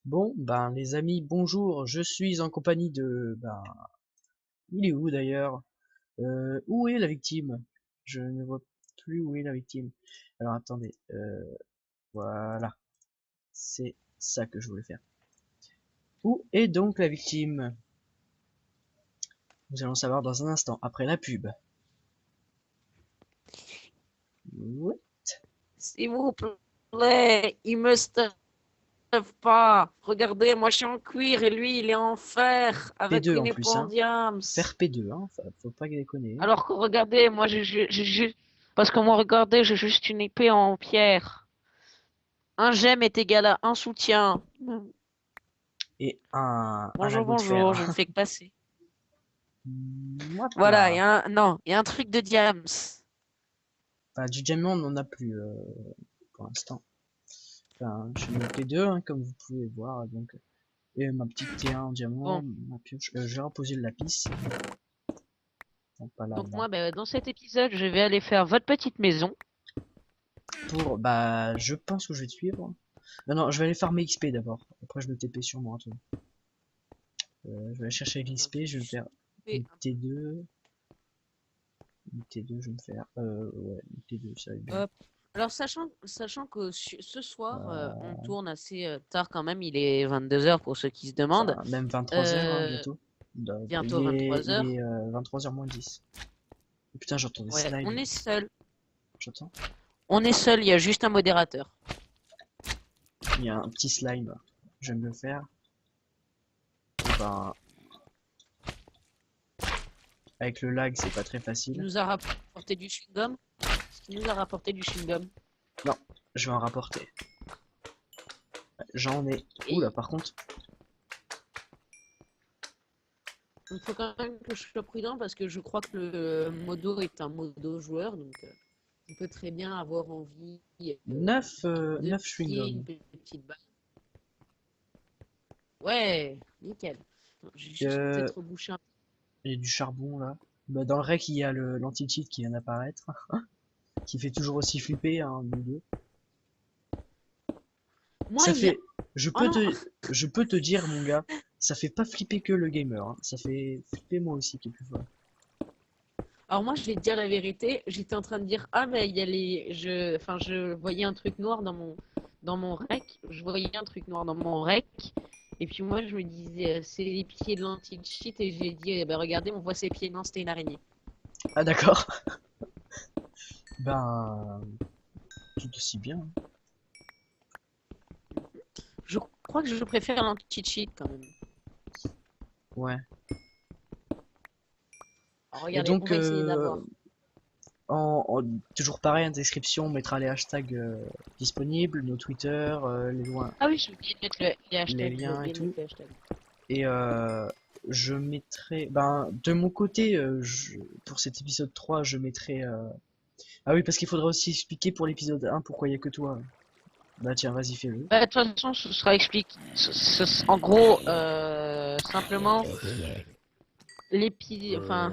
Bon, ben les amis, bonjour, je suis en compagnie il est où d'ailleurs? Où est la victime? Je ne vois plus où est la victime. Alors attendez, voilà, c'est ça que je voulais faire. Où est donc la victime? Nous allons savoir dans un instant, après la pub. Ouais, S'il vous plaît, il me stave pas. Regardez, moi je suis en cuir et lui il est en fer avec P2 une en plus, hein. épendiams. Faire P2, hein, faut pas déconner. Alors que regardez, moi j'ai juste. Parce que moi regardez, j'ai juste une épée en pierre. Un gemme est égal à un soutien. Et un Bonjour, lingot de bonjour, je fer. ne fais que passer. Voilà, Voilà. non, il y a un truc de diams. Enfin, du diamant, on n'en a plus pour l'instant. Enfin, je suis au P2, hein, comme vous pouvez voir, donc, et ma petite T1 en diamant, Bon, ma pioche, je vais reposer le lapis, donc pas là, donc là. moi, dans cet épisode, je vais aller faire votre petite maison. Je pense que je vais te suivre. Non, non, je vais aller farmer XP d'abord, après je me TP sur moi, toi. Je vais aller chercher Donc, l'XP, je vais me je faire fais une T2, une T2, je vais me faire, ouais, une T2, ça va être bien. Hop. Alors, sachant que ce soir, on Euh, tourne assez tard quand même, il est 22 heures pour ceux qui se demandent. enfin, même 23h, hein, Euh, bientôt. Bientôt 23 heures. 23h moins 10. Putain, j'entends des Ouais, on slimes, est seul. j'entends. On est seul, il y a juste un modérateur. Il y a un petit slime, je vais me le faire. Ben, avec le lag, c'est pas très Il facile. nous a rapporté du chewing-gum. Est-ce qu'il nous a rapporté du chewing-gum? Non, je vais en rapporter. J'en ai. Oula, Et par contre. il faut quand même que je sois prudent parce que je crois que le modo est un modo joueur. Donc, on peut très bien avoir envie 9 de 9 piller une chewing-gum. petite balle. Ouais, nickel. J'ai juste Euh, peut-être rebouché un. il y a du charbon là. Bah, dans le rec, il y a l'anti-cheat qui vient d'apparaître. Qui fait toujours aussi flipper, hein, nous deux. Ça Moyen. fait. Je Oh peux non. te, je peux te dire, mon gars, ça fait pas flipper que le gamer, hein. Ça fait flipper moi aussi, quelquefois. Alors moi, je vais te dire la vérité. J'étais en train de dire, ah mais il y a les, enfin, je voyais un truc noir dans mon rec. Je voyais un truc noir dans mon rec. Et puis moi, je me disais, c'est les pieds de l'anti-cheat. Et j'ai dit, eh ben, regardez, on voit ses pieds. Non, c'était une araignée. Ah, d'accord. Ben, tout aussi bien, hein. Je crois que je préfère l'anti-cheat quand même. Ouais. Alors Et regardez, on donc, va essayer d'abord. toujours pareil, en description, on mettra les hashtags disponibles, nos Twitter, les loin, Ah oui, j'ai oublié de mettre les les hashtags. J'ai liens et oublié de mettre tout. les hashtags. Et je mettrai, ben, de mon côté, pour cet épisode 3 je mettrai. Ah oui, parce qu'il faudra aussi expliquer pour l'épisode 1 pourquoi il y a que toi. Bah tiens, vas-y, fais-le. Bah, de toute façon, ce sera expliqué. En gros, simplement, enfin,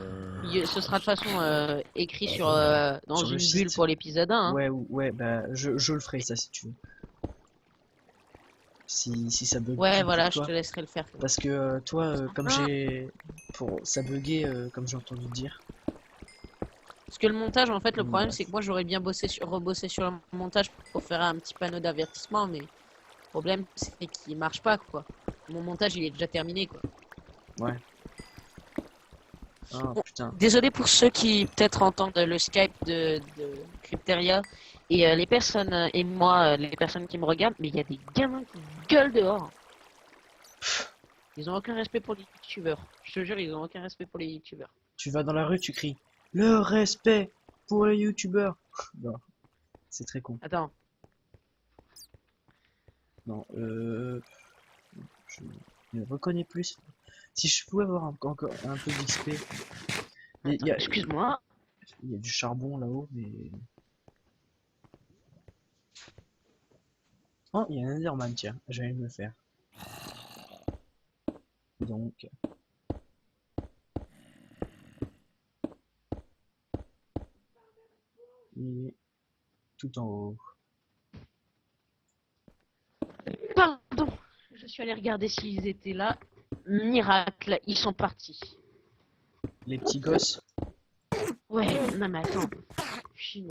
ce sera de toute façon écrit dans Sur le une bulle site. pour l'épisode 1. Hein. Ouais, ouais, bah je le ferai ça si tu veux. Si ça bug Ouais, plus pour voilà, je te toi. laisserai le faire. Parce que toi, comme Non, j'ai. Pour ça buguait, comme j'ai entendu dire. parce que le montage, en fait, le problème, c'est Bref. que moi, j'aurais bien rebossé sur le montage pour faire un petit panneau d'avertissement, mais le problème, c'est qu'il marche pas, quoi. Mon montage, il est déjà terminé, quoi. Ouais. Ah Bon, putain. désolé pour ceux qui peut-être entendent le Skype de Crypteria et les personnes et moi, les personnes qui me regardent, mais il y a des gamins qui gueulent dehors. Ils ont aucun respect pour les youtubeurs. Je te jure, ils ont aucun respect pour les youtubeurs. Tu vas dans la rue, tu cries le respect pour les youtubeurs. Non, c'est très con. Attends, Non, je ne reconnais plus. Si je pouvais avoir encore un peu d'XP. Il y a, excuse-moi. il y a du charbon là-haut, mais. Oh, il y a un Enderman, tiens, j'allais me le faire. Donc, il est tout en haut. Pardon, suis allé regarder s'ils étaient là. Miracle, ils sont partis. Les petits gosses. Ouais, non mais attends. Chine.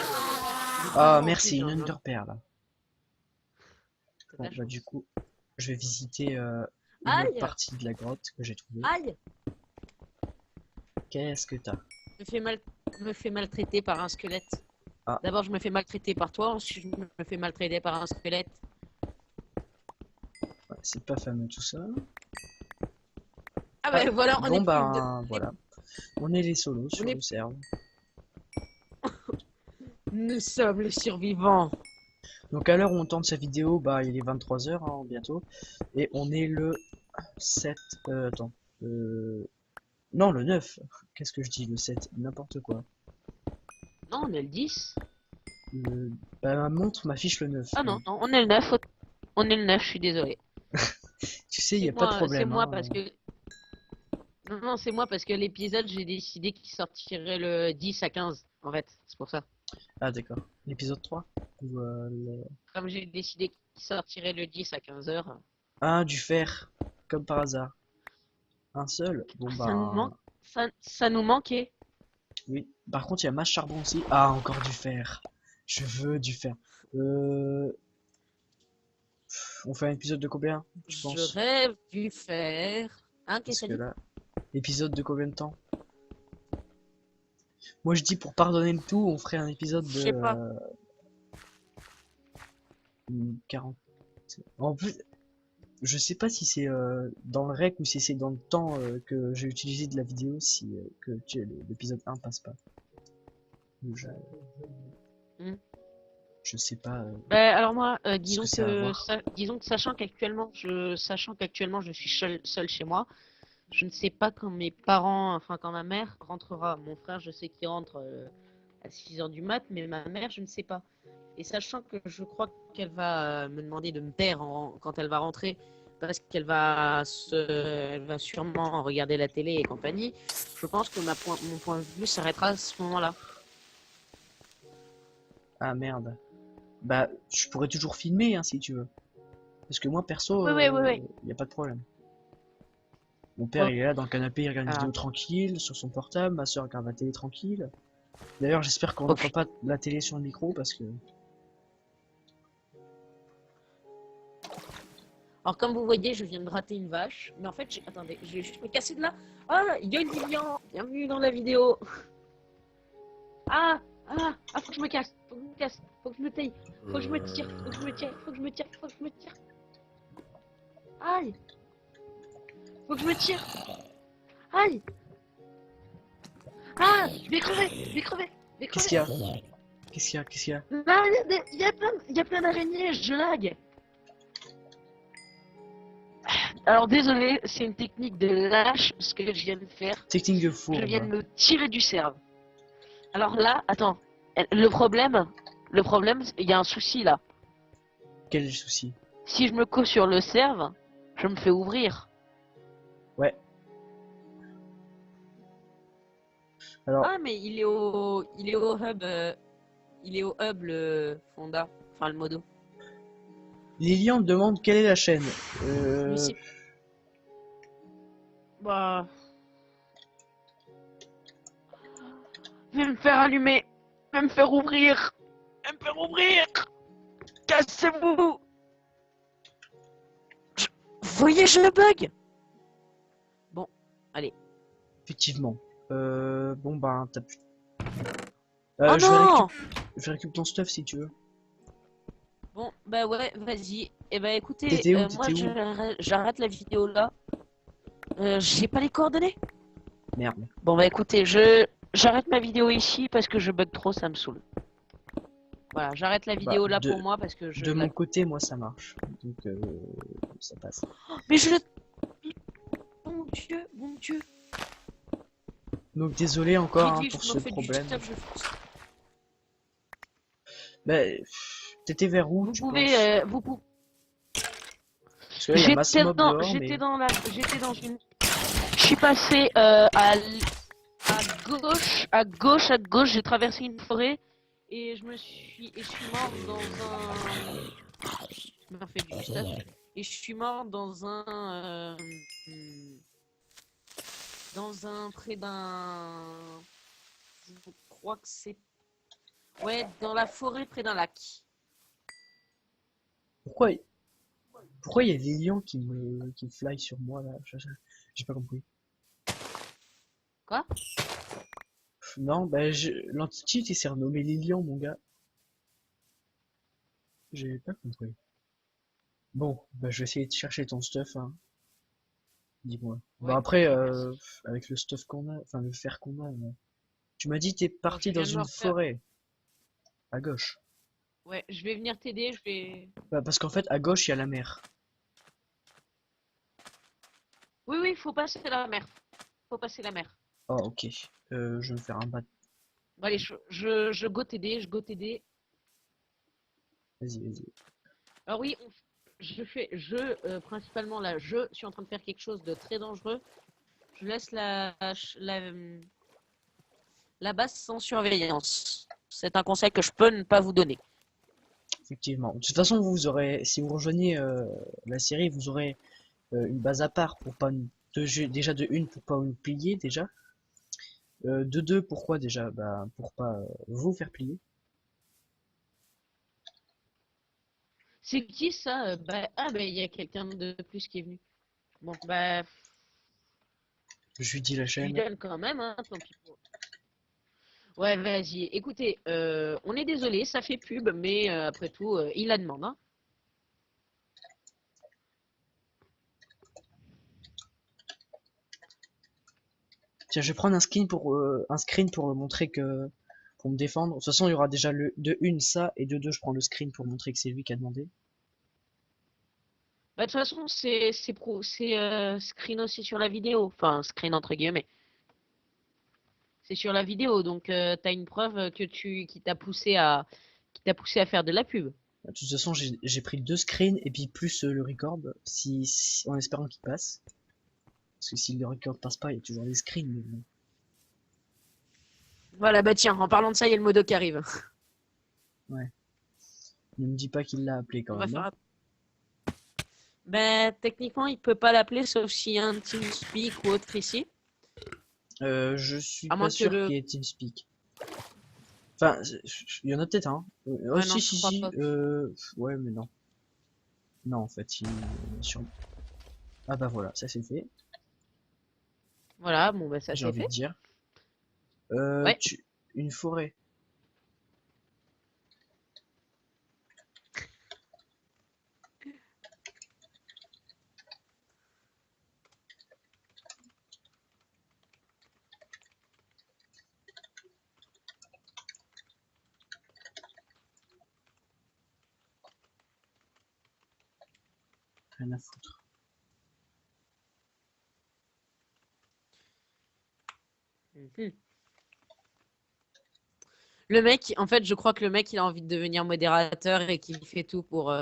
Ah, merci, une Putain, underperle. t'as Bon, de la bah chance. du coup, je vais visiter une autre Aïe! partie de la grotte que j'ai trouvée. Aïe! Qu'est-ce que t'as? Me fais maltraiter par un squelette. Ah. D'abord, je me fais maltraiter par toi, ensuite, je me fais maltraiter par un squelette. Ouais, c'est pas fameux tout ça. Ah bah voilà, on Bon est plus de... bah voilà. On est les solos sur est- le serve. Nous sommes les survivants. Donc à l'heure où on tourne cette vidéo, bah il est 23h bientôt. Et on est le 7... attends. Non, le 9. Qu'est-ce que je dis, le 7? N'importe quoi. Non, on est le 10. Bah, ma montre m'affiche le 9. Ah non, non, on est le 9. On est le 9, je suis désolé. Tu sais, il n'y a C'est pas de moi, c'est problème. moi Hein. parce que... Non, non, c'est moi parce que l'épisode, j'ai décidé qu'il sortirait le 10 à 15, en fait. C'est pour ça. Ah d'accord. L'épisode 3 ou, Comme j'ai décidé qu'il sortirait le 10 à 15 heures. Ah, du fer. Comme par hasard. Un seul. Bon Ça nous manque. bah... Ça nous manquait. Oui. Par contre, il y a masse charbon aussi. Ah, encore du fer. Je veux du fer. On fait un épisode de combien, tu Je penses? rêve du fer. Hein, Parce qu'est-ce que que ça dit? là... Épisode de combien de temps? Moi, je dis pour pardonner le tout, on ferait un épisode Je de... sais pas. 40... En plus, je sais pas si c'est dans le rec ou si c'est dans le temps que j'ai utilisé de la vidéo, si l'épisode 1 passe pas. Ou Hmm. je sais pas Alors moi, ce que ça va avoir. disons que sachant qu'actuellement je suis seul chez moi, je ne sais pas quand mes parents, enfin quand ma mère rentrera. Mon frère, je sais qu'il rentre à 6 heures du mat, mais ma mère, je ne sais pas. Et sachant que je crois qu'elle va me demander de me taire quand elle va rentrer, parce qu'elle elle va sûrement regarder la télé et compagnie, je pense que mon point de vue s'arrêtera à ce moment-là. Ah merde. Bah, je pourrais toujours filmer hein, si tu veux. Parce que moi perso, Oui, oui, oui, oui. y a pas de problème. Mon père Bon. il est là dans le canapé, il regarde une Ah. vidéo tranquille sur son portable, ma soeur regarde la télé tranquille. D'ailleurs j'espère qu'on Oh, n'entend pas la télé sur le micro parce que... Alors comme vous voyez, je viens de rater une vache. Mais en fait, attendez, je vais juste me casser de là. Ah, yo Lilian, bienvenue dans la vidéo. Faut que je me casse, faut que je me casse, faut que je me taille, faut que je me tire, faut que je me tire, faut que je me tire, faut que je me tire. Aïe, faut que je me tire. Aïe. Ah, je vais crever, je vais crever, je vais Qu'est-ce crever. qu'il y a? Qu'est-ce qu'il y a? Qu'est-ce qu'il y a? Non, il y a plein d'araignées, je lag. Alors désolé, c'est une technique de lâche ce que je viens de faire. Technique de Je viens de fourbe. me tirer du cerf. Alors là, attends, le problème, il y a un souci là. Quel souci? Si je me cause sur le cerf, je me fais ouvrir. Ouais. Alors, Ah mais il est au hub le Fonda, enfin le modo. Lilian demande quelle est la chaîne. Mais c'est... Bah... Je vais me faire allumer, je vais me faire ouvrir, je vais me faire ouvrir. Cassez-vous. Vous voyez, je bug. Bon, allez. Effectivement. Bon bah t'as pu... Oh je non. vais récupérer ton stuff si tu veux. Bon, bah ouais, vas-y. Et bah écoutez, T'étais où? moi T'étais où? j'arrête la vidéo là. J'ai pas les coordonnées. Merde. Bon bah écoutez, j'arrête ma vidéo ici parce que je bug trop, ça me saoule. Voilà, j'arrête la vidéo là pour moi parce que je... De mon côté, moi ça marche. Donc ça passe. Mais je... Bon Dieu, bon Dieu. Donc désolé encore hein, Vite, pour je ce me fais du problème. stuff, je fonce. Bah, t'étais vers où Vous tu pouvez, penses? vous pouvez... Parce que là, il y a masse mob dehors, J'étais mais... dans une... Je suis passé à gauche, j'ai traversé une forêt et je suis mort dans un... Je me fais du stuff. et je suis mort dans un près d'un, je crois que c'est, ouais, dans la forêt près d'un lac. Pourquoi, pourquoi il y a des lions qui fly sur moi là? J'ai pas compris. Quoi? Non, bah l'entité s'est renommée Lilian, mon gars. J'ai pas compris. Bon, bah je vais essayer de chercher ton stuff, hein. Dis-moi. Bon Ouais, après, ok, merci. avec le stuff qu'on a, enfin le fer qu'on a, tu m'as dit t'es Bon, parti je dans viens de me une refaire. forêt à gauche. Ouais, je vais venir t'aider, je vais. Bah, parce qu'en fait à gauche il y a la mer. Oui, oui, faut passer la mer. Faut passer la mer. Oh ok. Je vais me faire un bat. Bon, allez, je go t'aider, je go t'aider. Vas-y, vas-y. Alors oui, principalement là, je suis en train de faire quelque chose de très dangereux. Je laisse la base sans surveillance. C'est un conseil que je peux ne pas vous donner. Effectivement. De toute façon, vous aurez, si vous rejoignez la série, vous aurez une base à part pour pas nous, déjà de une pour pas nous plier déjà. De deux, pourquoi déjà? Bah pour pas vous faire plier. C'est qui ça? Bah, il y a quelqu'un de plus qui est venu. Bon, bah, Je lui dis la je lui chaîne. donne quand même, hein, tant pis pour. Ouais, vas-y. Écoutez, on est désolé, ça fait pub, mais après tout, il la demande, hein. Tiens, je vais prendre un screen pour montrer que pour me défendre. De toute façon, il y aura déjà le de une ça et de deux, je prends le screen pour montrer que c'est lui qui a demandé. Bah, de toute façon, c'est screen aussi sur la vidéo. Enfin, screen entre guillemets. C'est sur la vidéo, donc t'as une preuve qui t'a poussé à faire de la pub. De toute façon, j'ai pris deux screens et puis plus le record, en espérant qu'il passe. Parce que si le record passe pas, il y a toujours des screens. Mais bon. Voilà, bah tiens, en parlant de ça, il y a le modo qui arrive. Ouais. Ne me dis pas qu'il l'a appelé On quand va même, faire hein. un... Ben, techniquement, il peut pas l'appeler sauf s'il y a un TeamSpeak ou autre ici. Je suis À pas moins que sûr le... qu'il y ait TeamSpeak. Enfin, il y en a peut-être un. Oh Ouais, non, si je si crois si. pas. Ouais mais non. Non en fait, sur... Ah bah voilà, ça c'est fait. Voilà, bon, bah ça J'ai c'est envie de fait. dire. Ouais. Une forêt. Rien à foutre. Mhm. Le mec, en fait, je crois que le mec, il a envie de devenir modérateur et qu'il fait tout pour...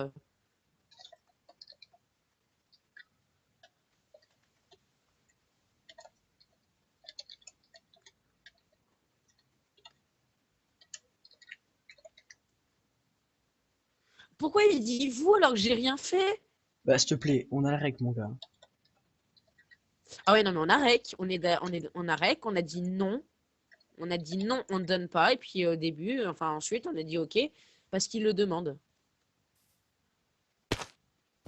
Pourquoi il dit vous alors que j'ai rien fait? Bah s'il te plaît, on a la règle mon gars. Ah ouais, non, mais on a rec, on a rec, on a dit non. On a dit non, on ne donne pas. Et puis au début, enfin ensuite, on a dit ok, parce qu'il le demande.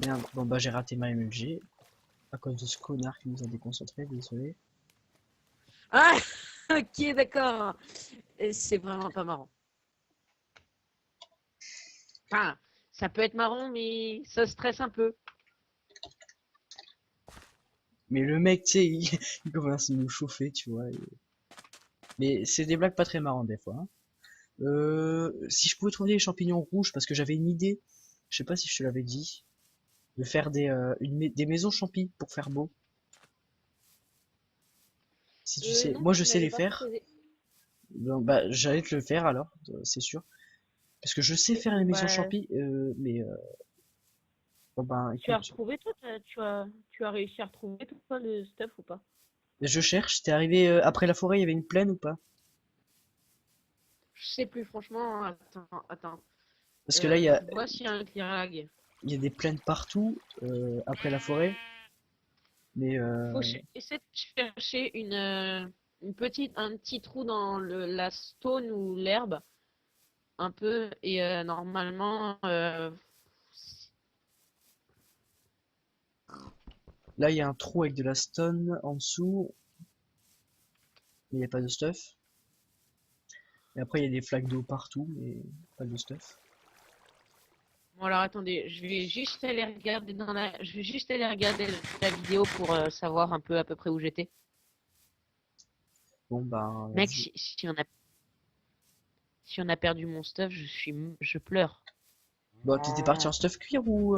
Merde, bon bah j'ai raté ma MLG. À cause de ce connard qui nous a déconcentrés, désolé. Ah, ok, d'accord. Et c'est vraiment pas marrant. Enfin, ça peut être marrant, mais ça stresse un peu. Mais le mec, tu sais, il commence à nous chauffer, tu vois. Mais c'est des blagues pas très marrantes des fois, hein. Si je pouvais trouver des champignons rouges, parce que j'avais une idée, je sais pas si je te l'avais dit, de faire des maisons champis pour faire beau. Si tu sais, Non, moi je tu sais m'avais les pas faire, proposé. donc, bah j'allais te le faire alors, c'est sûr. Parce que je sais faire les maisons Bah, champis, mais bon ben tu as écoute, retrouvé toi, tu as réussi à retrouver toi le stuff ou pas? je cherche, t'es arrivé après la forêt, il y avait une plaine ou pas? Je sais plus, franchement. Attends, attends. Parce que là il y a, Je vois s'il y a un clear lag. il y a des plaines partout après la forêt. Mais Essayer de chercher une un petit trou dans la stone ou l'herbe, un peu, et normalement, là, il y a un trou avec de la stone en dessous, mais il n'y a pas de stuff. Et après, il y a des flaques d'eau partout, mais pas de stuff. bon alors attendez, je vais juste aller regarder la vidéo pour savoir un peu à peu près où j'étais. Bon, ben, Mec, vas-y. si on a perdu mon stuff, je pleure. Bon, t'étais parti en stuff cuir ou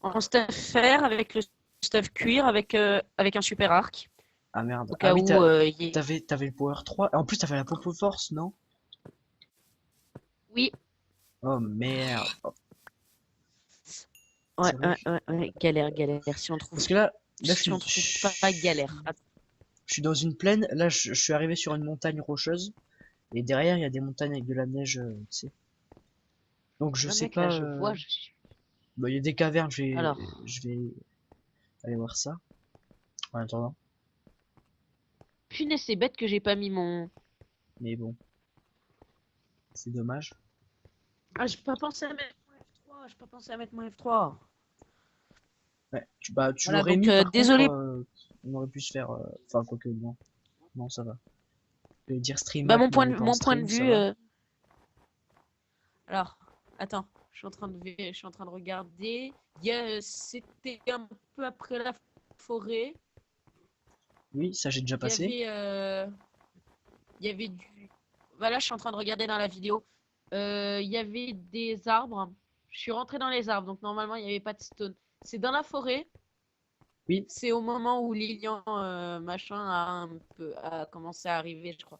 En stuff fer avec le stuff cuir avec un super arc Ah merde. au Ah cas oui, où il y ait... t'avais le power 3. En plus, t'avais la popo force, non? Oui, Oh merde. Oh, ouais, c'est vrai ouais, que... ouais, ouais, galère, galère. Parce que là, Si on trouve pas galère. je suis dans une plaine. Là, je suis arrivé sur une montagne rocheuse. Et derrière, il y a des montagnes avec de la neige, tu sais. Donc je Ouais, sais mec, là, pas. je vois, je suis. Bah, il y a des cavernes, Alors, je vais aller voir ça. En attendant. punaise, c'est bête que j'ai pas mis mon. Mais bon, c'est dommage. Ah, j'ai pas pensé à mettre mon F3, j'ai pas pensé à mettre mon F3. Ouais, bah, tu Voilà, l'aurais donc mis par contre, désolé. on aurait pu se faire. Enfin, quoique, non. Non, ça va. Je vais dire stream Bah, hack, mais on n'est pas en mon point de stream, ça vue. va. Alors, attends, je suis en train de regarder. C'était un peu après la forêt. Oui, ça j'ai déjà Il y passé. avait, il y avait du. Voilà, je suis en train de regarder dans la vidéo. Il y avait des arbres. Je suis rentré dans les arbres, donc normalement il n'y avait pas de stone. C'est dans la forêt. Oui. C'est au moment où Lilian machin a commencé à arriver, je crois.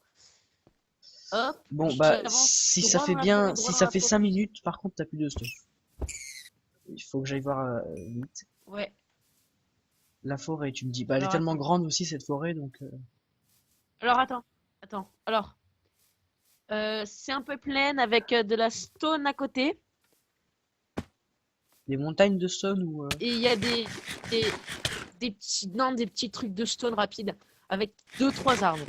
Hop, Bon, bah, j'avance si ça droit fait dans la forêt, bien, droit si dans ça la fait 5 forêt. minutes, par contre, t'as plus de stuff. Il faut que j'aille voir vite. Ouais. La forêt, tu me dis. Bah, elle est Alors tellement attends. grande aussi, cette forêt, donc. Alors attends. Alors, c'est un peu plein avec de la stone à côté Des montagnes de stone ou. et il y a des, des petits trucs de stone rapide avec deux trois arbres.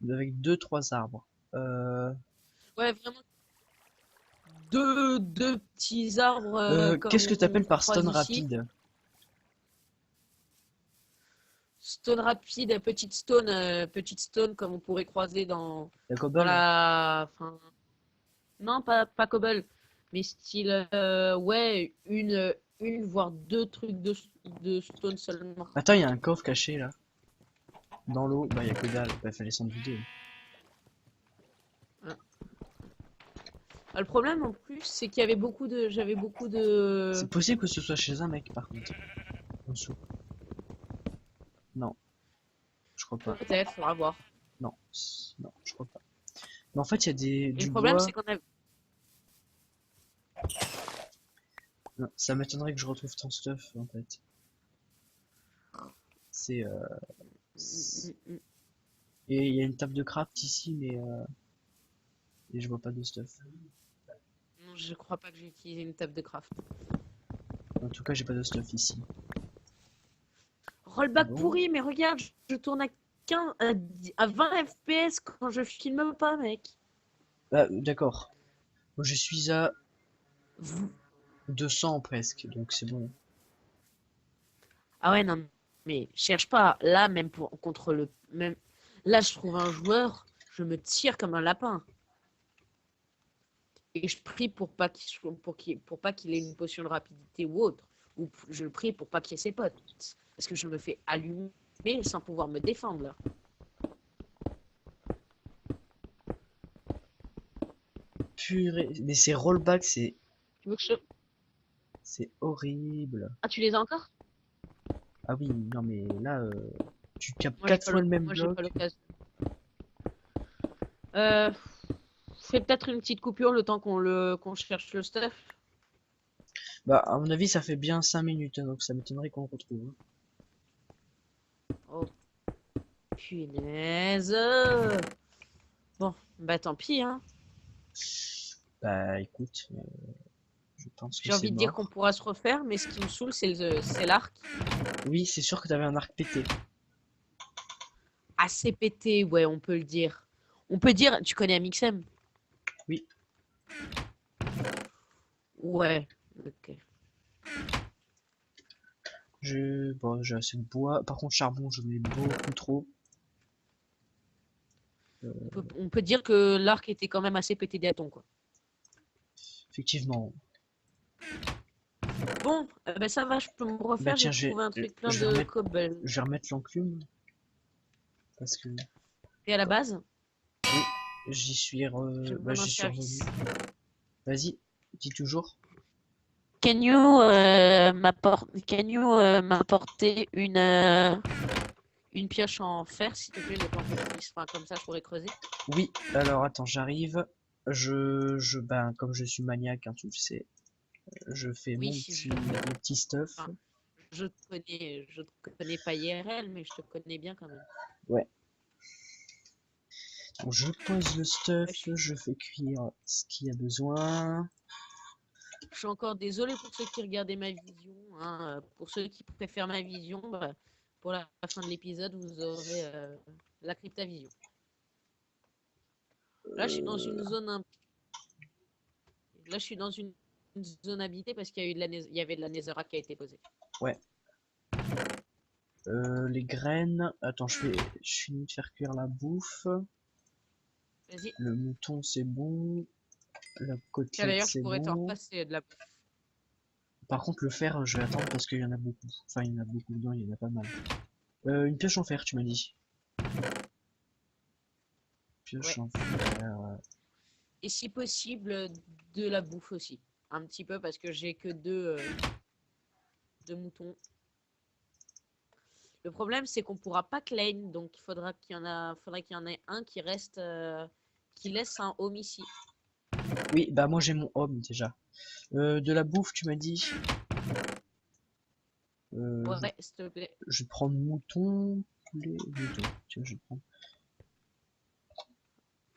Avec deux, trois arbres. Ouais, vraiment deux petits arbres Qu'est-ce comme que on t'appelles par croise stone ici. rapide? Stone rapide, petite stone comme on pourrait croiser La dans cobble? la, enfin, non pas cobble, mais style ouais une voire deux trucs de stone seulement. Attends, il y a un coffre caché là. Dans l'eau. Bah, il y a que dalle. Bah, fallait s'en douter. Voilà. Le problème en plus c'est qu'il y avait j'avais beaucoup C'est de possible que ce soit chez un mec, par contre. En dessous. Non, je crois pas. peut-être, faudra voir. Non, non, je crois pas. Mais en fait, il y a Et le du problème c'est bois. qu'on a Non, ça m'étonnerait que je retrouve ton stuff, en fait. C'est, et il y a une table de craft ici, mais et je vois pas de stuff. Non, je crois pas que j'ai utilisé une table de craft. En tout cas, j'ai pas de stuff ici. Rollback Bon, pourri, mais regarde, je tourne à 15, à 20 FPS quand je filme pas, mec. bah, d'accord. Moi, je suis à 200 presque, donc c'est bon. Ah ouais, non, mais cherche pas. Là, même contre le. Même, là, je trouve un joueur, je me tire comme un lapin. Et je prie pour pas qu'il ait une potion de rapidité ou autre. Ou je prie pour pas qu'il ait ses potes. Parce que je me fais allumer sans pouvoir me défendre, là. Purée, mais ces rollbacks, Tu veux que je. c'est horrible. Ah, tu les as encore? Ah oui, non mais là, tu capes 4 fois le même Moi, j'ai pas bloc. l'occasion. Euh, Fais peut-être une petite coupure le temps qu'on cherche le stuff. Bah, à mon avis, ça fait bien 5 minutes, hein, donc ça m'étonnerait qu'on le retrouve, hein. Oh, punaise. Bon, bah tant pis, hein. Bah écoute, je pense que J'ai c'est envie de dire mort. qu'on pourra se refaire, mais ce qui me saoule, c'est l'arc. Oui, c'est sûr que t'avais un arc pété. Assez pété, ouais, on peut le dire. On peut dire, tu connais Amixem? Oui, Ouais, ok. bon, j'ai assez de bois. Par contre, charbon, j'en ai beaucoup trop. On peut dire que l'arc était quand même assez pété des quoi. Effectivement. Bon, ben ça va, je peux me Bah refaire. J'ai tiens, trouvé un truc plein je vais de remettre, cobble. je vais remettre l'enclume parce que Et à la base, oui, je me bah, rends un j'y suis revenu. service. Vas-y, dis toujours. M'apporter une pioche en fer, s'il te plaît, le temps que je puisse. Enfin, comme ça, je pourrais creuser. Oui, alors attends, j'arrive. Ben, comme je suis maniaque, hein, tu le sais, je fais Oui, mon petit stuff. enfin, je te connais pas IRL, mais je te connais bien quand même. Ouais. Donc, je pose le Ouais, stuff, je fais cuire ce qu'il y a besoin. je suis encore désolée pour ceux qui regardaient ma vision, hein. Pour ceux qui préfèrent ma vision, bah, pour la fin de l'épisode, vous aurez la cryptavision. Là, je suis dans une zone Là, je suis dans une zone habitée parce qu'il y a eu il y avait de la netherrack qui a été posée. Ouais. Les graines. Attends, je finis de faire cuire la bouffe. Vas-y. Le mouton, c'est bon. La Tiens, côtelette, d'ailleurs, je c'est pourrais t'en bon. repasser de la. Par contre, le fer, je vais attendre parce qu'il y en a beaucoup. Enfin, il y en a beaucoup dedans, il y en a pas mal. Une pioche en fer, tu m'as dit. Ouais. Pioche en fer. Et si possible, de la bouffe aussi. Un petit peu parce que j'ai que deux moutons. Le problème, c'est qu'on pourra pas claim, donc il faudrait qu'il y en ait un qui reste, qui laisse un home ici. Oui, bah moi j'ai mon homme déjà. De la bouffe, tu m'as dit. Euh, je, Ouais, s'il te plaît. je vais prendre mouton, poulet, mouton. Tiens, je vais prendre.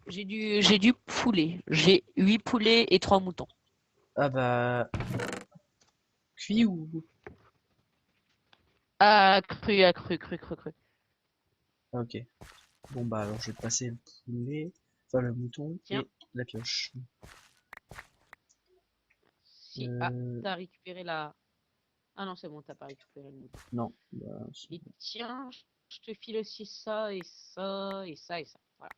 J'ai du poulet. J'ai 8 poulets et 3 moutons. Ah bah, cuit ou... Ah, cru. Ah, ok. Bon bah alors je vais passer le poulet, enfin le mouton Tiens, et la pioche. si. Ah, Euh, t'as récupéré la. Ah non, c'est bon, t'as pas récupéré le mouton. non, bah, Et tiens, je te file aussi ça et ça et ça et ça. Voilà.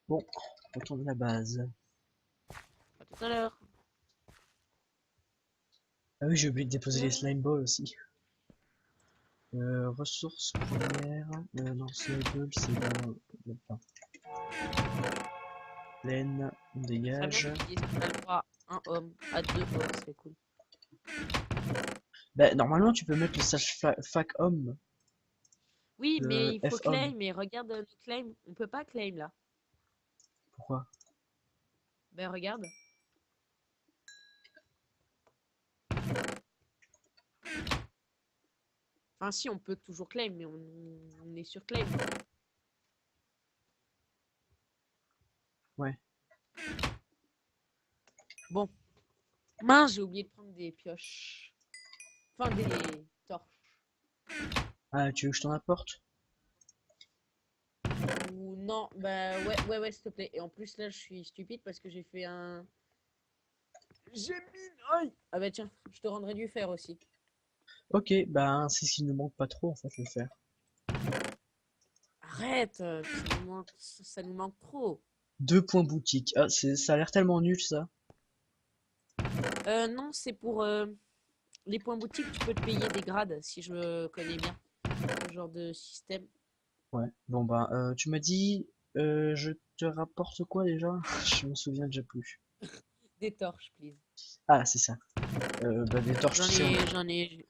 bon, retourne à la base. À tout à l'heure. Ah oui, j'ai oublié de déposer les slime balls aussi. Ressources premières. Non, slime balls, c'est dans le pain. Laine, on Ce serait bien dégage. qu'ils disent qu'on a le droit à un homme, à deux hommes, c'est cool. Bah, normalement, tu peux mettre le slash fac homme, Oui, mais le il faut F homme. claim, mais regarde le claim. On peut pas claim là. Pourquoi? Ben regarde. Enfin si, on peut toujours claim, mais on est sur claim. Ouais. Bon. Mince, j'ai oublié de prendre des pioches. Enfin des torches. Ah, tu veux que je t'en apporte? Ou non, bah ouais, s'il te plaît. Et en plus là, je suis stupide parce que j'ai fait un. J'ai mis. Aïe. Ah bah tiens, je te rendrai du fer aussi. Ok, bah c'est ce qui ne manque pas trop en fait le faire. Arrête, ça nous manque trop. 2 points boutique. Ah, ça a l'air tellement nul ça. Non, c'est pour les points boutiques, tu peux te payer des grades si je connais bien ce genre de système. Ouais. Bon bah, tu m'as dit, je te rapporte quoi déjà? Je me souviens déjà plus. Des torches, please. Ah, c'est ça. Bah des torches, J'en tu sais, ai, j'en ai.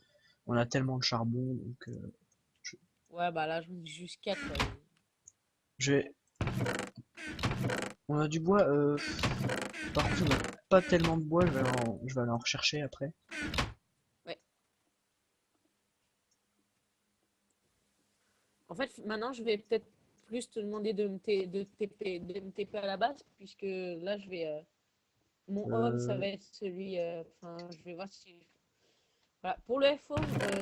on a tellement de charbon, donc Ouais, bah là, j'en ai juste 4. je vais. On a du bois. Par contre, on a pas tellement de bois. Je vais aller en rechercher après. Ouais. En fait, maintenant, je vais peut-être plus te demander de me TP à la base, puisque là, je vais. Mon hub, ça Euh, va être celui. Enfin, je vais voir si. Voilà. Pour le FO,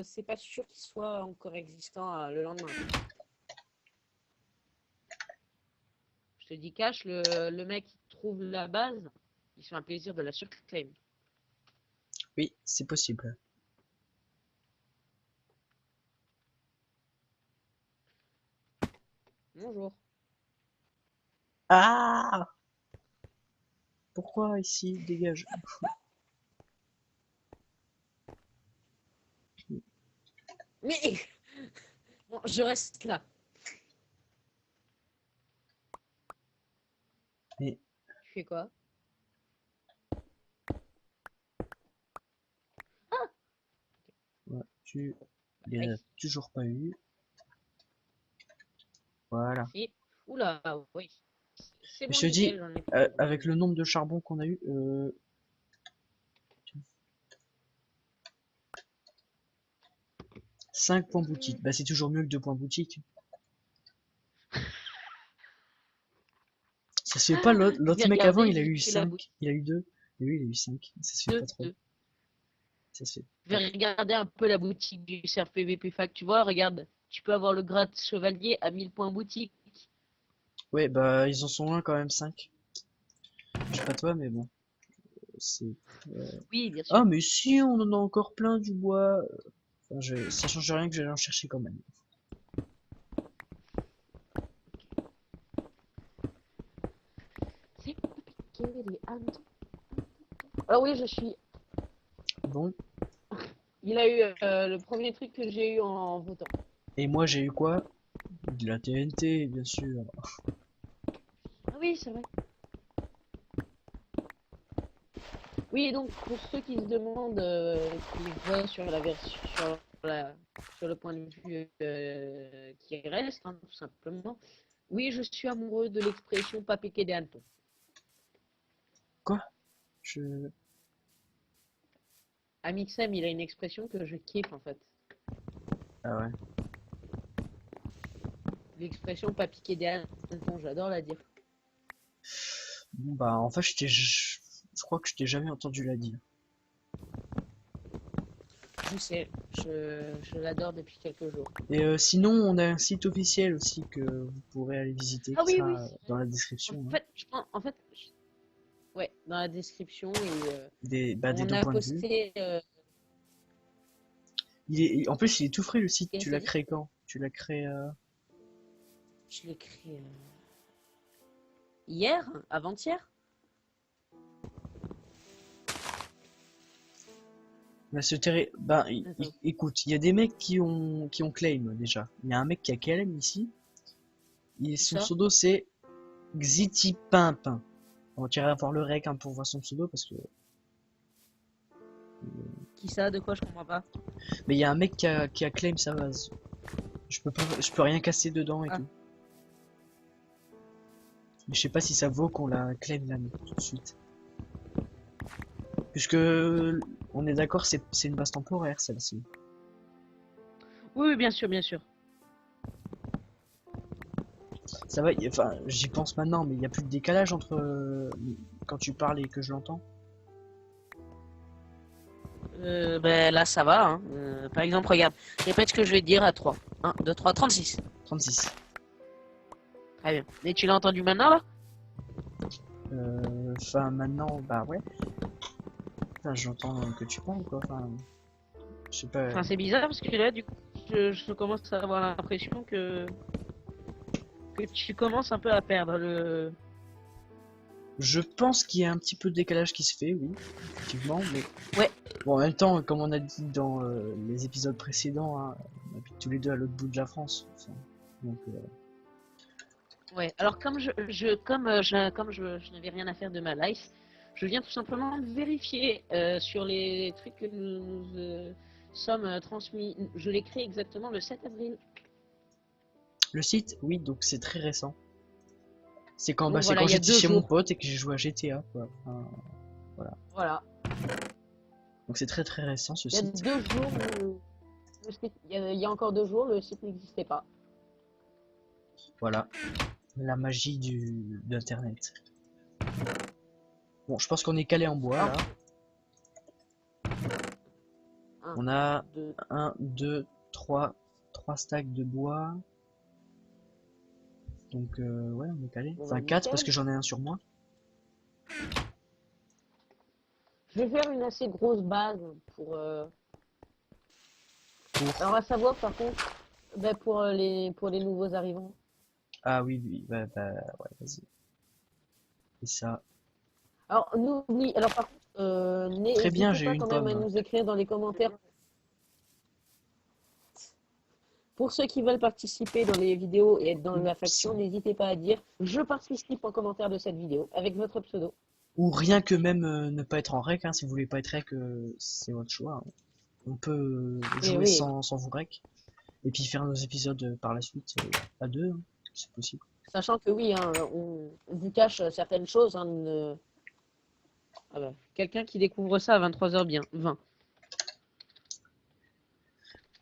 c'est pas sûr qu'il soit encore existant le lendemain. Je te dis cash, le mec qui trouve la base, il se fait un plaisir de la surclaim. oui, c'est possible. Bonjour. Ah! Pourquoi ici? Dégage. Mais bon, je reste là. Mais Tu fais quoi? ouais, il n'y en a Aïe, toujours pas eu. Voilà. merci. Oula, oui. C'est Mais je bon, te dis, nickel, j'en ai plus. avec le nombre de charbon qu'on a eu, 5 points boutique. Bah, c'est toujours mieux que 2 points boutique. Ça se fait pas, Je vais l'autre mec avant, regarder il a vite eu fait la 5. Il a eu 2. Et lui, il a eu 5. Ça se fait pas trop. boutique. Ça se fait Je pas vais trop. regarder un peu la boutique du CRPVP PVP Fac. Tu vois, regarde, tu peux avoir le grade chevalier à 1000 points boutique. Ouais, bah, ils en sont loin quand même, 5. Je sais pas toi, mais bon. C'est. Oui, bien sûr. Ah, mais si, on en a encore plein du bois. Enfin, ça change rien que j'allais en chercher quand même. C'est compliqué, les hannetons. Alors oui, je suis. Bon. Il a eu le premier truc que j'ai eu en votant. Et moi, j'ai eu quoi? De la TNT, bien sûr. Ah oui, c'est vrai. Oui, donc pour ceux qui se demandent, qui voient sur la version, sur le point de vue qui reste, hein, tout simplement. Oui, je suis amoureux de l'expression pas piquer des hannetons. Quoi? Je. Amixem, il a une expression que je kiffe en fait. Ah ouais. L'expression pas piquer des hannetons, j'adore la dire. Bon, bah, en fait, je crois que je t'ai jamais entendu la dire. Je sais, je l'adore depuis quelques jours. Et sinon, on a un site officiel aussi que vous pourrez aller visiter, Ah qui oui, oui, sera c'est dans vrai. la En description, hein. fait, ouais, dans la description, et Des on deux a points de vue. posté. En plus, il est tout frais le site. Qu'est-ce Tu que t'as l'as dit? créé quand? Tu l'as créé. Je l'ai écrit hier, avant-hier. Bah, bah, Attends. écoute, il y a des mecs qui ont claim déjà. Il y a un mec qui a claim ici. Qui Son ça? pseudo c'est Xitipimpin. On va tirer voir le rec hein, pour voir son pseudo parce que. Qui ça? De quoi je comprends pas? Mais il y a un mec qui a claim sa base. Je peux rien casser dedans et Ah, tout. Mais je sais pas si ça vaut qu'on la claim là tout de suite. Puisque on est d'accord, c'est une base temporaire celle-ci. oui, oui, bien sûr, bien sûr. Ça va, enfin, j'y pense maintenant, mais il y a plus de décalage entre quand tu parles et que je l'entends. Ben là, ça va, hein. Par exemple, regarde, répète ce que je vais te dire à 3. 1, 2, 3, 36. 36. Très bien. Et tu l'as entendu maintenant, là? Enfin, maintenant, bah ouais. Enfin, j'entends que tu parles, quoi. Enfin, je sais pas. Enfin, c'est bizarre parce que là, du coup, je commence à avoir l'impression que tu commences un peu à perdre le. Je pense qu'il y a un petit peu de décalage qui se fait, oui, effectivement, mais Ouais. bon, en même temps, comme on a dit dans les épisodes précédents, hein, on habite tous les deux à l'autre bout de la France. Enfin, donc, Ouais, alors comme je n'avais rien à faire de ma life, je viens tout simplement vérifier sur les trucs que nous sommes transmis. Je l'ai créé exactement le 7 avril. le site, oui, donc c'est très récent. C'est quand, bah, Donc c'est voilà, quand il y a j'étais deux chez mon jours. pote et que j'ai joué à GTA, quoi. Enfin, voilà. Voilà. Donc c'est très très récent ce Il y a site. 2 jours où il y a encore 2 jours, le site n'existait pas. Voilà, la magie d'internet. Bon, je pense qu'on est calé en bois là. Un, On a deux. 1, 2, 3 stacks de bois. Donc ouais, on est calé. Bon, Enfin bah, 4 parce nickel. que j'en ai un sur moi. Je vais faire une assez grosse base pour. Pour... Alors à savoir par contre, bah, pour les nouveaux arrivants. Ah oui, oui, bah ouais, vas-y. Et ça. Alors n'oublie. Alors par contre, Très bien, n'hésitez j'ai eu pas une quand même à pomme. nous écrire dans les commentaires. Pour ceux qui veulent participer dans les vidéos et être dans la Oups. faction, n'hésitez pas à dire je participe en commentaire de cette vidéo avec votre pseudo. Ou rien que même ne pas être en rec, hein, si vous voulez pas être rec, c'est votre choix, hein. On peut Et jouer oui, sans vous rec. Et puis faire nos épisodes par la suite à deux, hein, c'est possible. sachant que oui, hein, on vous cache certaines choses. Hein, ah bah, quelqu'un qui découvre ça à 23h bien, 20.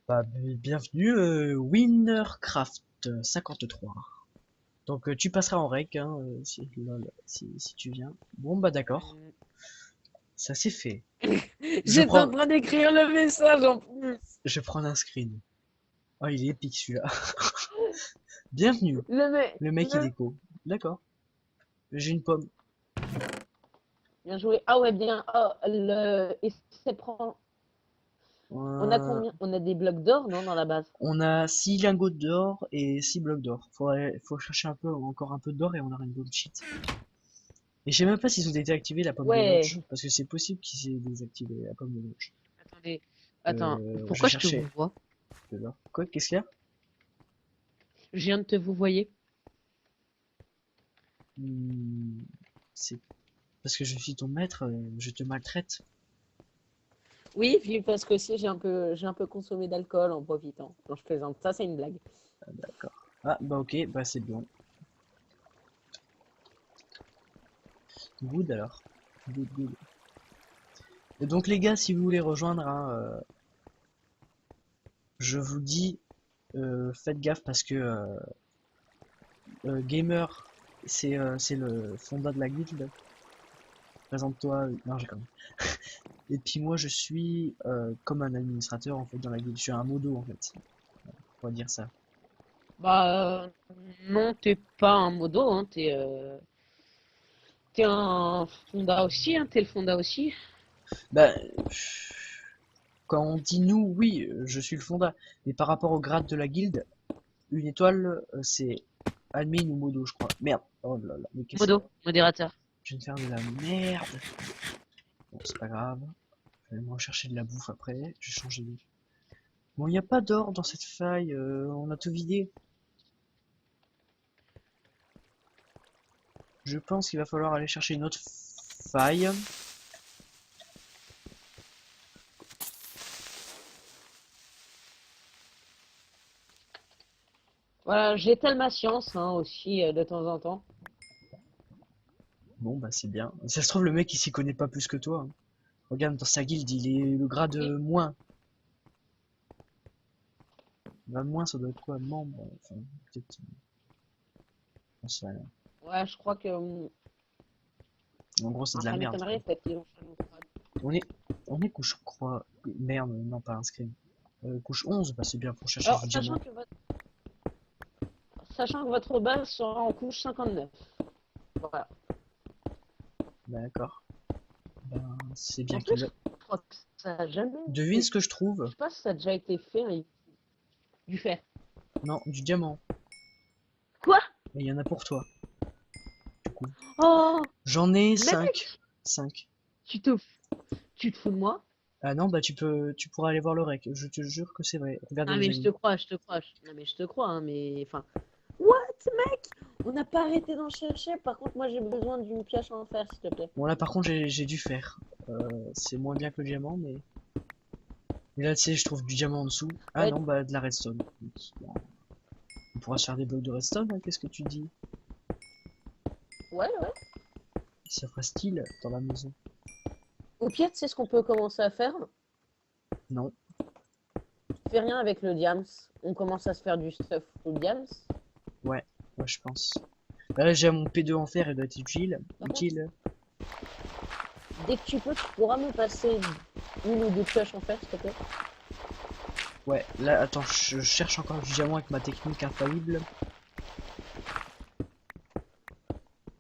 Bah, bienvenue, Winnercraft 53. Donc tu passeras en rec, hein, si tu viens. Bon bah d'accord, ça c'est fait. Je J'étais en prends, train d'écrire le message en plus. je prends un screen. Oh il est épique celui-là. Bienvenue, Le mec, le mec il déco. D'accord. J'ai une pomme. bien joué. Ah ouais, bien. Oh, et c'est prend. On a Euh, combien? On a des blocs d'or, non, dans la base? on a 6 lingots d'or et 6 blocs d'or. Faut chercher un peu, encore un peu d'or et on aura une bonne cheat. Et je sais même pas s'ils ont été activés la pomme de Ouais. Lodge, parce que c'est possible qu'ils aient désactivé la pomme de Lodge. Attendez. Attends, Je vais pourquoi je te vous chercher vois? de l'or. Quoi, qu'est-ce qu'il y a? Je viens de te vous voyez. Hmm, c'est parce que je suis ton maître, je te maltraite. Oui, puis parce que aussi j'ai un peu consommé d'alcool en profitant. Non, je plaisante. Ça, c'est une blague. D'accord. Ah bah ok, bah c'est bon. Good alors. Good, good. Et donc les gars, si vous voulez rejoindre, hein, je vous dis, faites gaffe parce que Gamer, c'est le fondateur de la guilde. Présente-toi. Non, j'ai quand même. Et puis moi, je suis comme un administrateur en fait dans la guilde. Je suis un modo en fait. On va dire ça. Bah, non, t'es pas un modo, hein. T'es un fonda aussi, hein. T'es le fonda aussi. Bah, quand on dit nous, oui, je suis le fondateur. Mais par rapport au grade de la guilde, une étoile, c'est admin ou modo, je crois. Merde. Oh là là. Mais qu'est-ce que Modo, modérateur. je viens de faire de la merde. Bon, c'est pas grave. Je vais me rechercher de la bouffe après. Je vais changer de... Bon, il n'y a pas d'or dans cette faille. On a tout vidé. Je pense qu'il va falloir aller chercher une autre faille. Voilà, j'étale ma science, hein, aussi, de temps en temps. Bon, bah c'est bien. Ça se trouve, le mec, il s'y connaît pas plus que toi, hein. Regarde, dans sa guilde, il est le grade Oui. moins. Grade moins, ça doit être quoi? Membre? Enfin, peut-être... j'en sais rien. Ouais, je crois que. En gros, c'est de la Ça merde, quoi. m'étonnerait peut-être qu'ils ont changé de grade. On est... On est couche, je crois. Merde, non, pas inscrit. Couche 11, bah c'est bien pour chercher Alors, du diamant. sachant que votre base sera en couche 59. Voilà. D'accord. Ben, c'est bien En qu'il plus, le... je crois que ça a jamais Devine été. ce que je Je trouve? sais pas si ça a déjà été fait, hein, du fer. Non, du diamant. Quoi? Et il y en a pour toi, du coup. Oh! J'en ai Mais 5. mec! 5. Tu te, tu te fous de moi? Ah non, bah tu pourras aller voir le rec. Je te jure que c'est vrai. Regardez Non, les mais je te amis. crois, je te crois. Non, mais je te crois, hein, mais. Enfin. What, mec? On n'a pas arrêté d'en chercher. Par contre, moi, j'ai besoin d'une pioche en fer, s'il te plaît. Bon là par contre j'ai dû faire. C'est moins bien que le diamant, mais... Et là tu sais, je trouve du diamant en dessous. Ah Ouais, non, bah de la redstone. Bon, on pourra se faire des blocs de redstone, hein, qu'est-ce que tu dis? ouais, ouais. Ça fera style dans la maison. Au pire, tu sais ce qu'on peut commencer à faire? Non. Fais rien avec le diams. On commence à se faire du stuff au diams. Ouais. Ouais, je pense. Là, j'ai mon P2 en fer, il doit être utile. Par contre, Utile. dès que tu peux, tu pourras me passer une ou deux pioches en fer, s'il te plaît. Ouais, là, attends, je cherche encore du diamant avec ma technique infaillible.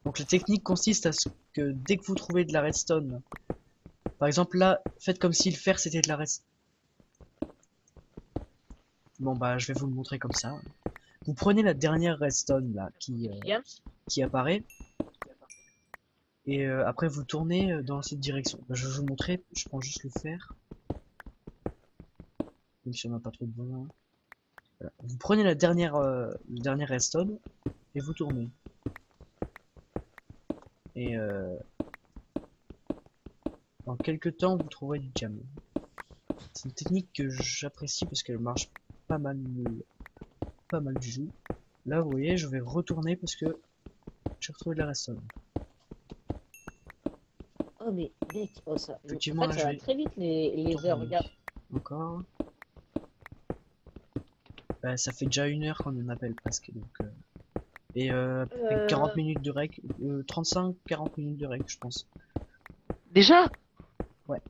Donc la technique consiste à ce que dès que vous trouvez de la redstone, par exemple là, faites comme si le fer c'était de la redstone. Bon bah je vais vous le montrer comme ça. Vous prenez la dernière redstone là Bien. qui apparaît et après vous tournez dans cette direction. Bah, je vais vous montrer, je prends juste le fer. Même si on n'a pas trop de besoin. Voilà. Vous prenez le dernier redstone et vous tournez. Et dans quelques temps vous trouverez du diamant. C'est une technique que j'apprécie parce qu'elle marche pas mal, pas mal du tout. Là vous voyez je vais retourner parce que j'ai retrouvé de la redstone. Oh, mais mec, oh, ça. En Effectivement fait, là ça je va vais très vite les heures. tourner. Regarde. Encore. Bah, ça fait déjà 1 heure qu'on en appelle presque donc et avec 40 Euh, minutes de rec, 35-40 minutes de rec je pense. Déjà? Ouais.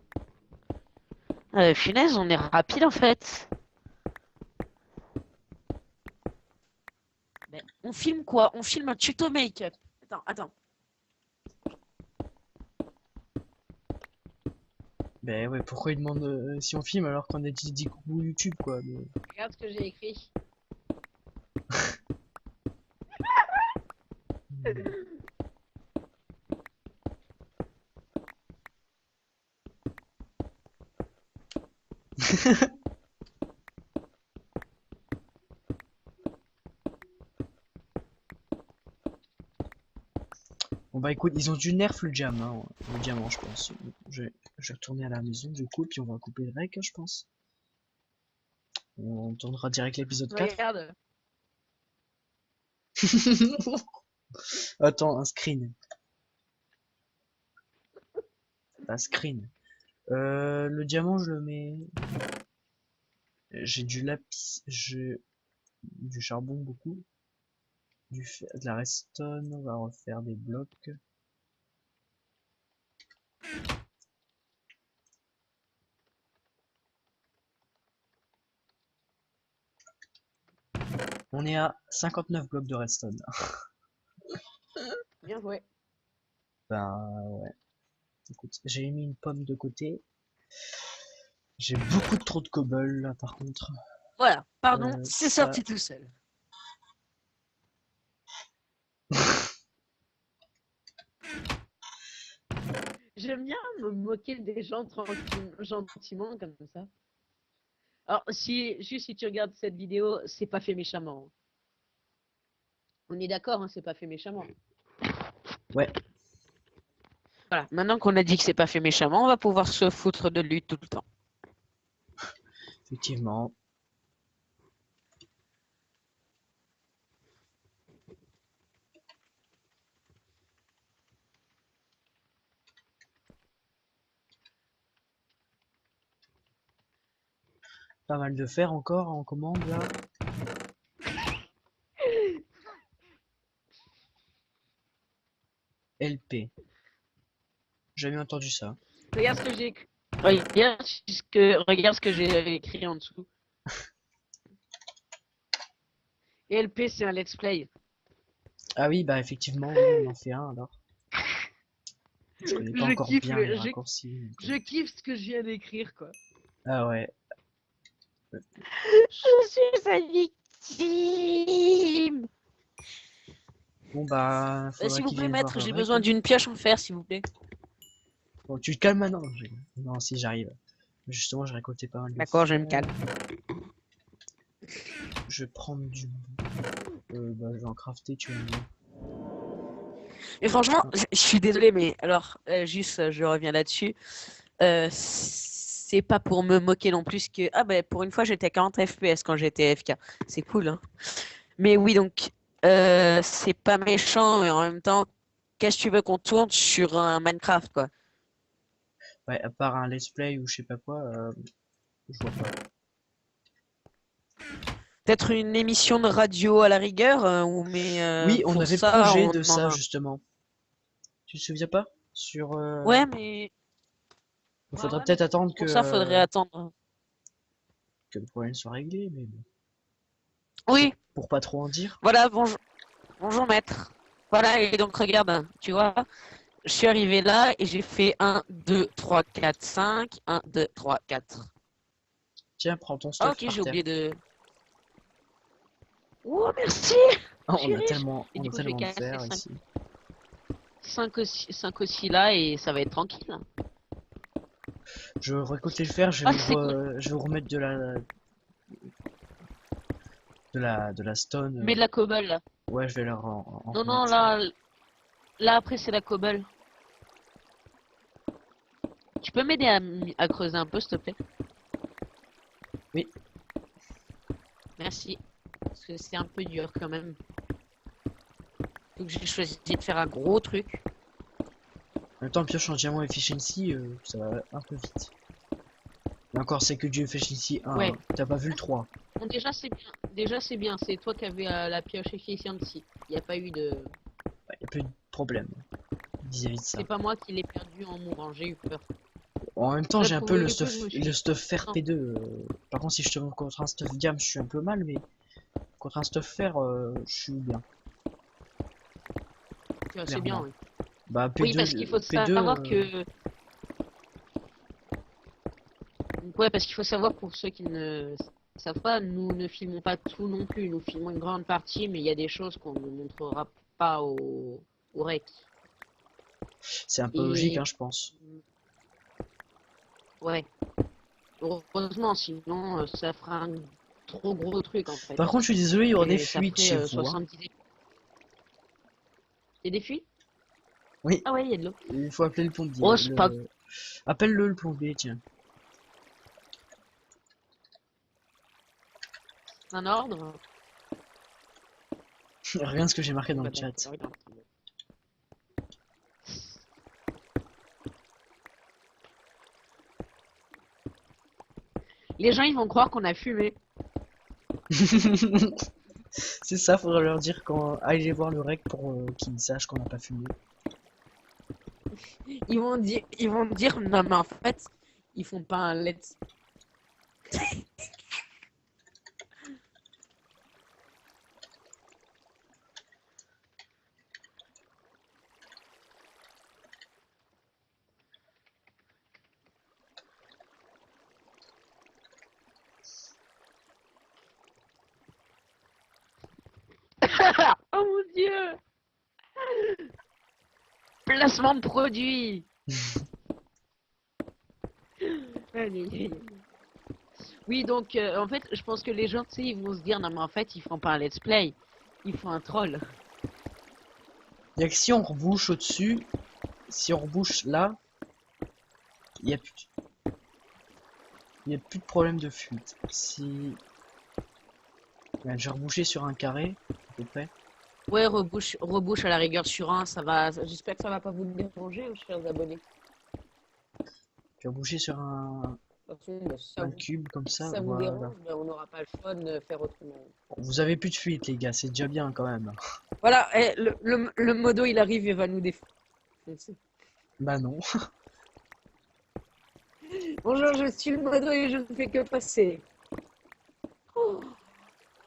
Finesse, on est rapide en fait. Mais on filme quoi? On filme un tuto make-up. Attends. Ben ouais pourquoi ils demandent si on filme alors qu'on a dit coucou YouTube quoi Regarde ce que j'ai écrit. Bon bah écoute ils ont du nerf le diamant, le diamant je pense. Je vais retourner à la maison du coup puis on va couper le rec je pense. On tournera direct l'épisode 4. Regarde. Attends, un screen. Un screen. Le diamant, je le mets. J'ai du lapis, j'ai du charbon beaucoup. De la redstone, on va refaire des blocs. On est à 59 blocs de redstone. Bien joué. Ben ouais. Écoute, j'ai mis une pomme de côté. J'ai beaucoup trop de cobble là par contre. Voilà, pardon, c'est Ça. sorti tout seul. J'aime bien me moquer des gens gentiment comme ça. Alors, juste si tu regardes cette vidéo, c'est pas fait méchamment. On est d'accord, hein, c'est pas fait méchamment. Ouais. Voilà, maintenant qu'on a dit que c'est pas fait méchamment, on va pouvoir se foutre de lui tout le temps. Effectivement. Pas mal de fer encore en commande là. LP. Jamais entendu ça. Regarde ce que j'ai écrit. Regarde ce que j'ai écrit en dessous. Et LP, c'est un let's play. Ah oui, bah effectivement, oui, on en fait un alors. Je connais pas Je encore kiffe, bien les raccourcis. je kiffe ce que je viens d'écrire, quoi. Ah ouais. Je suis sa victime. Bon bah, faudra S'il vous qu'il plaît, vienne voir maître, le j'ai rec. besoin d'une pioche en fer, s'il vous plaît. Bon, tu te calmes maintenant. Non, si j'arrive. Justement, j'ai récolté pas mal de D'accord, je fer. me calme. Je vais prendre du. Bah, je vais en crafter, tu vas me dire. Mais franchement, je suis désolé, mais alors, juste, je reviens là-dessus. C'est pas pour me moquer non plus que. Ah, ben, pour une fois, j'étais à 40 FPS quand j'étais FK. C'est cool, hein. Mais oui, donc, c'est pas méchant, mais en même temps, qu'est-ce que tu veux qu'on tourne sur un Minecraft, quoi? Ouais, à part un let's play ou je sais pas quoi, je vois pas. Peut-être une émission de radio à la rigueur, mais Oui, on pour avait ça, projet on de en ça, a. justement. Tu te souviens pas? Sur, Ouais, mais il ouais, faudrait ouais, mais peut-être attendre pour ça, faudrait attendre. que le problème soit réglé, mais bon. Oui, Pour pas trop en dire. voilà, bonjour, bonjour maître. Voilà, et donc regarde, tu vois, je suis arrivé là et j'ai fait 1, 2, 3, 4, 5, 1, 2, 3, 4. Tiens, prends ton Ah, stuff ok, par j'ai terre. oublié de. Oh, merci! Ah, Je suis riche! Et on du a coup, je vais tellement de casser fer ici. 5 aussi là et ça va être tranquille. Je vais récolter le fer, Ah, c'est cool. je vais vous remettre de la stone. Mets de la cobble là. Ouais, je vais en Non, non, remettre. là après, c'est la cobble. Tu peux m'aider à creuser un peu, s'il te plaît? Oui. Merci. Parce que c'est un peu dur quand même. Donc j'ai choisi de faire un gros truc. En même temps, pioche en diamant efficiency, ça va un peu vite. Mais encore, c'est que du efficiency 1, Ouais. hein. T'as pas vu le 3. Bon, déjà c'est bien. Déjà c'est bien. C'est toi qui avais la pioche efficiency. Il n'y a pas eu de. Ouais, y a plus de problème vis-à-vis de ça. C'est pas moi qui l'ai perdu en mourant. J'ai eu peur. En même temps, Là, j'ai un pour peu le coup, je me le suis. stuff fer Non, P2. Par contre, si je te contre un stuff gamme, je suis un peu mal, mais contre un stuff fer, je suis bien. c'est bien, Clairement. oui. Bah Oui, parce qu'il faut P2, savoir que. Ouais, parce qu'il faut savoir pour ceux qui ne savent pas, nous ne filmons pas tout non plus. Nous filmons une grande partie, mais il y a des choses qu'on ne montrera pas au rec. c'est un peu logique, Et hein, je pense. ouais, heureusement, sinon ça fera un trop gros truc en fait. Par contre, je suis désolé, il y aura des Et ça fuites ferait chez vous, hein. 70. Il y a des fuites? Oui, Ah ouais, il y a de l'eau. il faut appeler le plombier. Oh, c'est pas Appelle-le, le plombier, tiens. un ordre. Regarde ce que j'ai marqué Bon, dans bah, le chat. d'accord, il est en train de- Les gens ils vont croire qu'on a fumé. C'est ça, faudrait leur dire quand aller voir le rec pour qu'ils sachent qu'on n'a pas fumé. Ils vont dire non mais en fait ils font pas un let's. Oh mon dieu! Placement de produit! Aïe, aïe, aïe. Oui, donc en fait, je pense que les gens, tu sais, ils vont se dire non, mais en fait, ils font pas un let's play, ils font un troll. Y'a que si on rebouche au-dessus, si on rebouche là, il y a plus, y a plus de problème de fuite. Si, ben, j'ai rebouché sur un carré, à peu près. Ouais, rebouche à la rigueur sur un, ça va. J'espère que ça va pas vous déranger, chers abonnés. J'ai rebouché sur De toute façon, bah, un cube comme si ça, ça vous voilà. dérange, bah, on n'aura pas le choix de faire autrement. Bon, vous avez plus de fuite, les gars, c'est déjà bien quand même. Voilà, le modo il arrive et va nous défoncer. Bah non. Bonjour, je suis le modo et je ne fais que passer. Oh,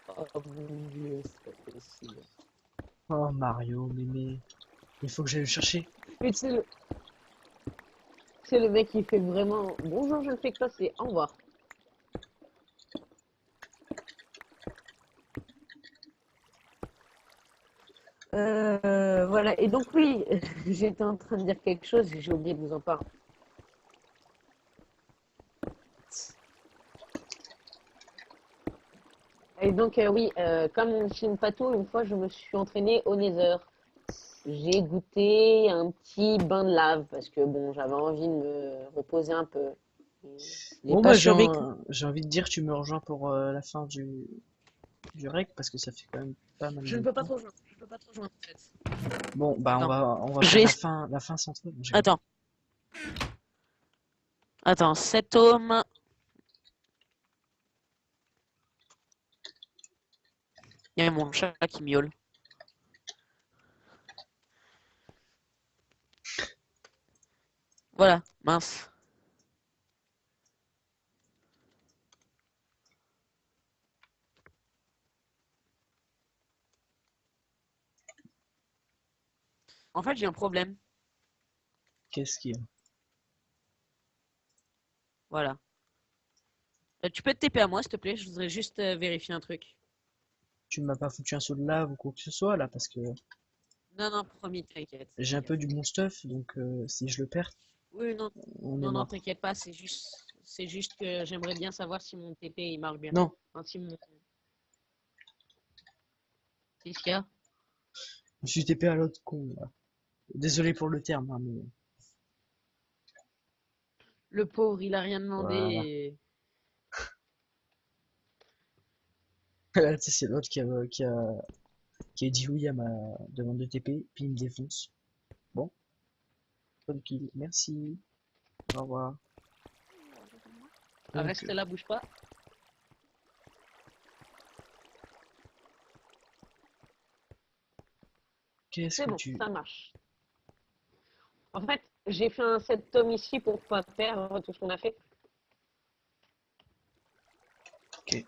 oh mon dieu, c'est pas possible. Oh Mario, mais il faut que j'aille le chercher. Mais c'est le mec qui fait vraiment bonjour, je ne fais que passer, au revoir. Voilà, et donc oui, j'étais en train de dire quelque chose et j'ai oublié de vous en parler. Et donc oui, comme on filme pas tout, une fois je me suis entraînée au Nether. J'ai goûté un petit bain de lave parce que bon, j'avais envie de me reposer un peu. J'ai Bon pas bah survécu. j'ai envie de dire tu me rejoins pour la fin du rec parce que ça fait quand même pas mal Je de ne peux pas temps. te rejoindre. Je peux pas te rejoindre en fait. Bon bah Attends. on va faire J'ai... la fin sans toi. Attends. Attends, cet homme. Il y a mon chat qui miaule. Voilà, mince. En fait, j'ai un problème. Qu'est-ce qu'il y a? Voilà. Tu peux te TP à moi, s'il te plaît? Je voudrais juste vérifier un truc. Tu m'as pas foutu un saut de lave ou quoi que ce soit là, parce que Non, non, promis, t'inquiète, j'ai un t'inquiète. peu du bon stuff, donc si je le perds, Oui, non, on est non, non, mort. t'inquiète pas, c'est juste que j'aimerais bien savoir si mon TP il marche bien. Non, Enfin, si mon... Qu'est-ce qu'il y a? je me suis TP à l'autre con là. Désolé pour le terme, hein, mais Le pauvre, il a rien voilà. demandé. Là, tu sais, c'est l'autre qui a dit oui à ma demande de TP, puis il me défonce. Bon, tranquille, merci, au revoir. Ah, Donc, reste là, bouge pas. qu'est-ce C'est que bon, tu... ça marche. En fait, j'ai fait un set tome ici pour pas perdre tout ce qu'on a fait. Ok.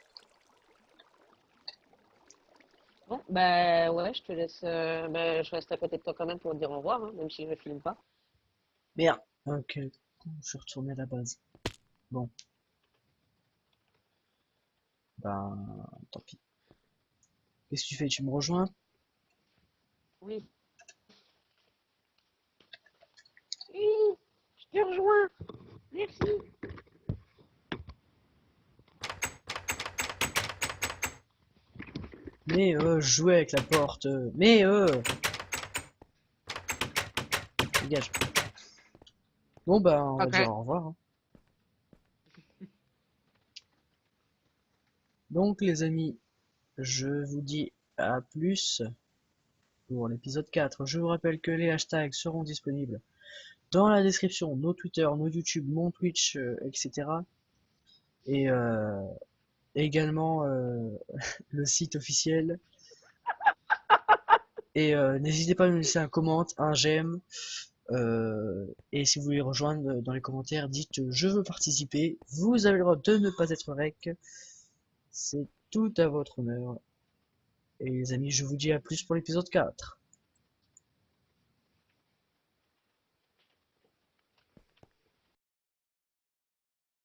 Bon, bah ouais, je te laisse. Bah, je reste à côté de toi quand même pour te dire au revoir, hein, même si je ne filme pas. Merde. Ok, je suis retourné à la base. Bon, ben, tant pis. Qu'est-ce que tu fais? Tu me rejoins? Oui. Oui, je te rejoins. Merci. Mais je jouais avec la porte. Mais dégage. Bon bah on va dire Ok. au revoir, hein. Donc les amis, je vous dis à plus pour l'épisode 4. Je vous rappelle que les hashtags seront disponibles dans la description, nos Twitter, nos YouTube, mon Twitch, etc. Et également le site officiel. Et n'hésitez pas à nous laisser un commentaire, un j'aime. Et si vous voulez rejoindre dans les commentaires, dites je veux participer. Vous avez le droit de ne pas être rec. C'est tout à votre honneur. Et les amis, je vous dis à plus pour l'épisode 4.